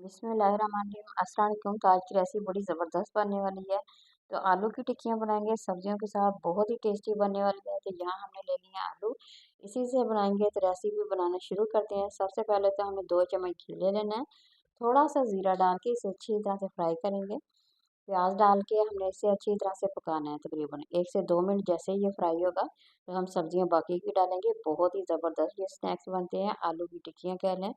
बिस्मिल्लाहिर्रहमानिर्रहीम। अस्सलाम वालेकुम। तो आज की रेसिपी बड़ी ज़बरदस्त बनने वाली है। तो आलू की टिक्कियाँ बनाएंगे सब्जियों के साथ, बहुत ही टेस्टी बनने वाली है। तो यहाँ हमने ले लिए हैं आलू, इसी से बनाएंगे। तो रेसिपी बनाना शुरू करते हैं। सबसे पहले तो हमें 2 चम्मच घी ले लेना है, थोड़ा सा ज़ीरा डाल के इसे अच्छी तरह से फ्राई करेंगे। प्याज डाल के हमने इसे अच्छी तरह से पकाना है, तकरीबन 1 से 2 मिनट। जैसे ही ये फ्राई होगा तो हम सब्जियां बाकी की डालेंगे। बहुत ही ज़बरदस्त ये स्नैक्स बनते हैं, आलू की टिक्कियाँ कह लें,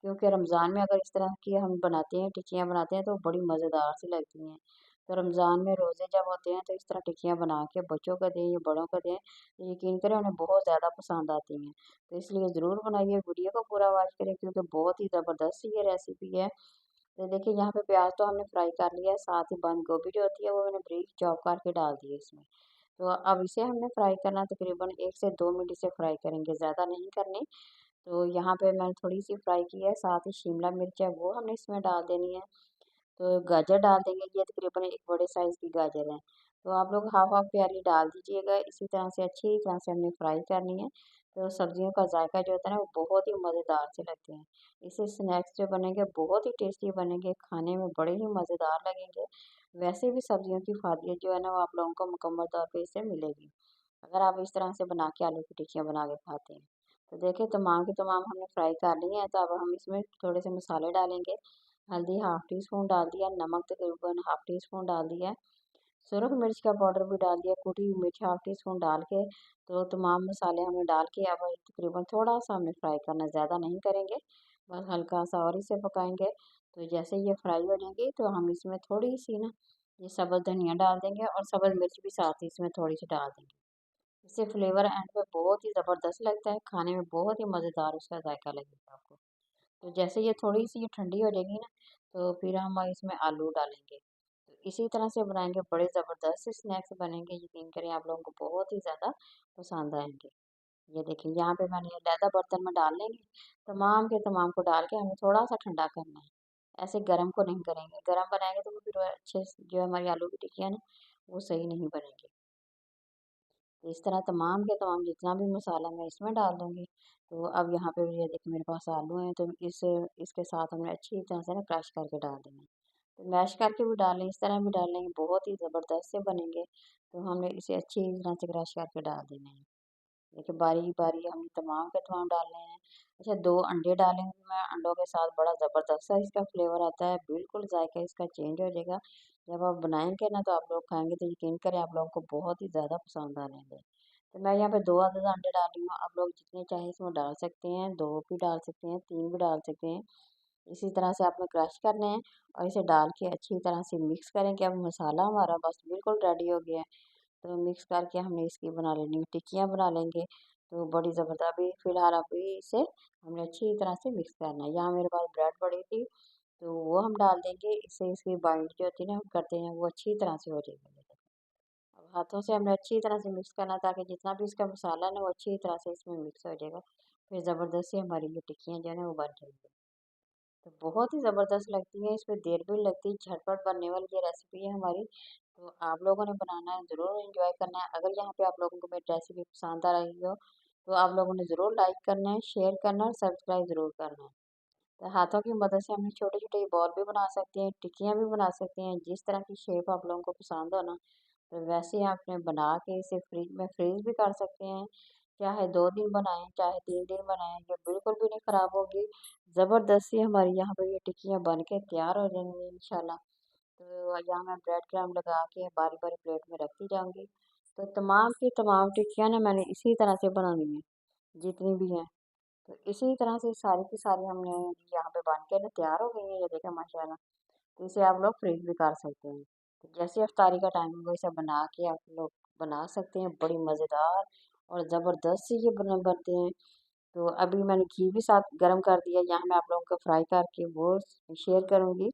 क्योंकि रमज़ान में अगर इस तरह की हम बनाते हैं, टिक्कियाँ बनाते हैं, तो बड़ी मज़ेदार सी लगती हैं। तो रमज़ान में रोज़े जब होते हैं तो इस तरह टिक्कियाँ बना के बच्चों को दें या बड़ों को दें, तो यकीन करें उन्हें बहुत ज़्यादा पसंद आती हैं। तो इसलिए ज़रूर बनाइए, वीडियो को पूरा वॉच करें, क्योंकि बहुत ही ज़बरदस्त ये रेसिपी है। तो देखिए यहाँ पे प्याज तो हमने फ्राई कर लिया है, साथ ही बंद गोभी जो होती है वो मैंने ब्रीक चॉप करके डाल दी है इसमें। तो अब इसे हमने फ्राई करना, तकरीबन 1 से 2 मिनट इसे फ्राई करेंगे, ज़्यादा नहीं करनी। तो यहाँ पे मैंने थोड़ी सी फ्राई की है, साथ ही शिमला मिर्च है वो हमने इसमें डाल देनी है। तो गाजर डाल देंगे, ये तकरीबन एक बड़े साइज़ की गाजर है। तो आप लोग हाफ हाफ प्याली डाल दीजिएगा। इसी तरह से अच्छी तरह से हमने फ्राई करनी है। तो सब्जियों का जायका जो होता है ना, वो बहुत ही मज़ेदार से लगते हैं। इससे स्नैक्स जो बनेंगे बहुत ही टेस्टी बनेंगे, खाने में बड़े ही मज़ेदार लगेंगे। वैसे भी सब्जियों की फ़ायदियत जो है ना, वो आप लोगों को मुकम्मल तौर पे इससे मिलेगी, अगर आप इस तरह से बना के आलू की टिक्कियाँ बना के खाते हैं। तो देखिए तमाम के तमाम हमने फ्राई कर ली हैं। तो अब हम इसमें थोड़े से मसाले डालेंगे। हल्दी हाफ टी स्पून डाल दिया, नमक तकरीबन हाफ टी स्पून डाल दिया, सुरख मिर्च का पाउडर भी डाल दिया, कुटी हुई मिर्च हाफ टी स्पून डाल के। तो तमाम मसाले हमने डाल के अब तकरीबन थोड़ा सा हमने फ्राई करना, ज़्यादा नहीं करेंगे, बस हल्का सा और इसे पकाएंगे। तो जैसे ये फ्राई हो जाएंगी तो हम इसमें थोड़ी सी ना ये सब्ज़ धनिया डाल देंगे, और सब्ज़ मिर्च भी साथ ही इसमें थोड़ी सी डाल देंगे। इससे फ्लेवर एंड पे बहुत ही ज़बरदस्त लगता है, खाने में बहुत ही मज़ेदार उसका जायका लगेगा आपको। तो जैसे ये थोड़ी सी ये ठंडी हो जाएगी ना, तो फिर हम इसमें आलू डालेंगे। तो इसी तरह से बनाएंगे, बड़े ज़बरदस्त स्नैक्स बनेंगे, यकीन करें आप लोगों को बहुत ही ज़्यादा पसंद आएंगे। ये देखिए यहाँ पे मैंने ये लैदा बर्तन में डाल लेंगे, तमाम के तमाम को डाल के हमें थोड़ा सा ठंडा करना है। ऐसे गरम को नहीं करेंगे, गरम बनाएंगे तो वो फिर वो अच्छे से जो हमारी आलू की टिक्कियाँ ना, वो सही नहीं बनेंगी। तो इस तरह तमाम के तमाम जितना भी मसाला मैं इसमें डाल दूँगी। तो अब यहाँ पे ये देखिए मेरे पास आलू हैं, तो इसके साथ हमने अच्छी तरह से ना क्रश करके डाल देना है। तो मैश करके भी डालें, इस तरह भी डालेंगे, बहुत ही ज़बरदस्त से बनेंगे। तो हमने इसे अच्छी तरह से क्रश करके डाल देना है। देखिए बारी-बारी हमने तमाम के तमाम डालने हैं। अच्छा 2 अंडे डालेंगी मैं, अंडों के साथ बड़ा ज़बरदस्त सा इसका फ्लेवर आता है, बिल्कुल जायका इसका चेंज हो जाएगा। जब आप बनाएँगे ना तो आप लोग खाएँगे तो यकीन करें आप लोगों को बहुत ही ज़्यादा पसंद आने लगे। तो मैं यहाँ पे 2 अदद अंडे डाल रही हूँ, आप लोग जितने चाहें इसमें डाल सकते हैं, 2 भी डाल सकते हैं, 3 भी डाल सकते हैं। इसी तरह से आपने क्रश करने हैं, और इसे डाल के अच्छी तरह से मिक्स करेंगे। अब मसाला हमारा बस बिल्कुल रेडी हो गया है। तो मिक्स करके हमने इसकी बना लेनी है, टिक्कियाँ बना लेंगे। तो बड़ी ज़बरदस्त, अभी फ़िलहाल अभी इसे हमने अच्छी तरह से मिक्स करना है। यहाँ मेरे पास ब्रेड पड़ी थी, तो वो हम डाल देंगे। इससे इसकी बाइंड जो होती है ना, हम करते हैं, वो अच्छी तरह से हो जाएगी। अब हाथों से हमने अच्छी तरह से मिक्स करना, ताकि जितना भी इसका मसाला है ना, वो अच्छी तरह से इसमें मिक्स हो जाएगा। फिर ज़बरदस्त सी हमारी ये टिक्कियाँ जो है ना, वो बन जाएंगी। तो बहुत ही ज़बरदस्त लगती है, इसमें देर भी नहीं लगती, झटपट बनने वाली ये रेसिपी है हमारी। तो आप लोगों ने बनाना है, ज़रूर एंजॉय करना है। अगर यहाँ पे आप लोगों को मेरी रेसिपी पसंद आ रही हो, तो आप लोगों ने ज़रूर लाइक करना है, शेयर करना है, और सब्सक्राइब ज़रूर करना है। तो हाथों की मदद से हम छोटे-छोटे बॉल भी बना सकते हैं, टिक्कियाँ भी बना सकते हैं, जिस तरह की शेप आप लोगों को पसंद हो ना, तो वैसे ही आपने बना के इसे फ्रिज में फ्रीज़ भी कर सकते हैं। चाहे 2 दिन बनाएँ, चाहे 3 दिन बनाएँ, ये बिल्कुल भी नहीं ख़राब होगी। ज़बरदस्त सी हमारी यहाँ पे ये टिक्कियाँ बन के तैयार हो जाएँगी इंशाल्लाह। तो यहाँ मैं ब्रेड क्रम्ब लगा के बारी-बारी प्लेट में रखती जाऊँगी। तो तमाम की तमाम टिक्कियाँ ना मैंने इसी तरह से बनानी है, जितनी भी हैं। तो इसी तरह से सारी की सारी हमने यहाँ पे बन के ना तैयार हो गई हैं, ये देखें माशाल्लाह। तो इसे आप लोग फ्रीज भी कर सकते हैं। तो जैसे इफ्तारी का टाइम होगा, इसे बना के आप लोग बना सकते हैं, बड़ी मज़ेदार और ज़बरदस्त से ये बनते हैं। तो अभी मैंने घी भी साथ गरम कर दिया, यहाँ मैं आप लोगों को फ्राई करके वो शेयर करूँगी।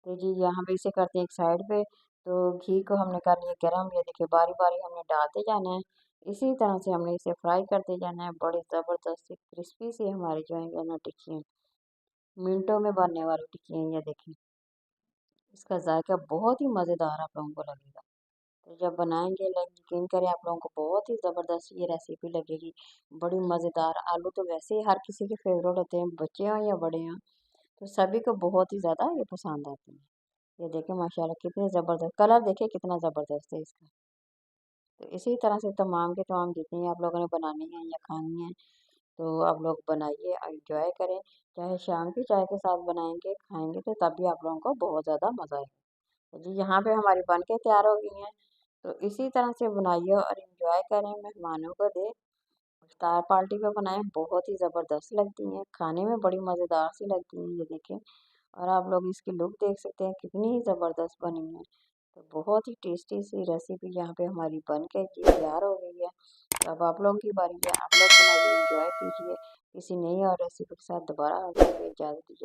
तो जी यहाँ पे इसे करते हैं एक साइड पे। तो घी को हमने कर लिया गरम, ये देखिए बारी-बारी हमने डालते जाना है। इसी तरह से हमने इसे फ्राई करते जाना है, बड़ी ज़बरदस्त सी क्रिस्पी सी हमारी जो है ना टिक्कियाँ, मिनटों में बनने वाली टिक्कियाँ, ये देखिए। इसका जायका बहुत ही मज़ेदार आप लोगों को लगेगा। तो जब बनाएँगे यकीन करें आप लोगों को बहुत ही ज़बरदस्त ये रेसिपी लगेगी, बड़ी मज़ेदार। आलू तो वैसे ही हर किसी के फ़ेवरेट होते हैं, बच्चे हों या बड़े हों। तो सभी को बहुत ही ज़्यादा ये पसंद आती है। ये देखिए माशाल्लाह कितने ज़बरदस्त कलर देखिए कितना ज़बरदस्त है इसका। तो इसी तरह से तमाम के तमाम जितनी आप लोगों ने बनानी है या खानी है तो आप लोग बनाइए और एंजॉय करें। चाहे शाम की चाय के साथ बनाएँगे, खाएँगे तो तब भी आप लोगों को बहुत ज़्यादा मज़ा आएगा। तो जी यहाँ पे हमारी बन के तैयार हो गई हैं। तो इसी तरह से बनाइए और एंजॉय करें, मेहमानों को दें। इफ्तार पार्टी पे बनाएँ बहुत ही ज़बरदस्त लगती हैं, खाने में बड़ी मज़ेदार सी लगती हैं ये देखें। और आप लोग इसकी लुक देख सकते हैं कितनी ही ज़बरदस्त बनी है। तो बहुत ही टेस्टी सी रेसिपी यहाँ पे हमारी बन के जी तैयार हो गई है। तो अब आप लोगों की बारी है, आप लोग बनाइए, एंजॉय कीजिए। किसी नई और रेसिपी के साथ दोबारा आ जाएँगे, इजाज़त दीजिए।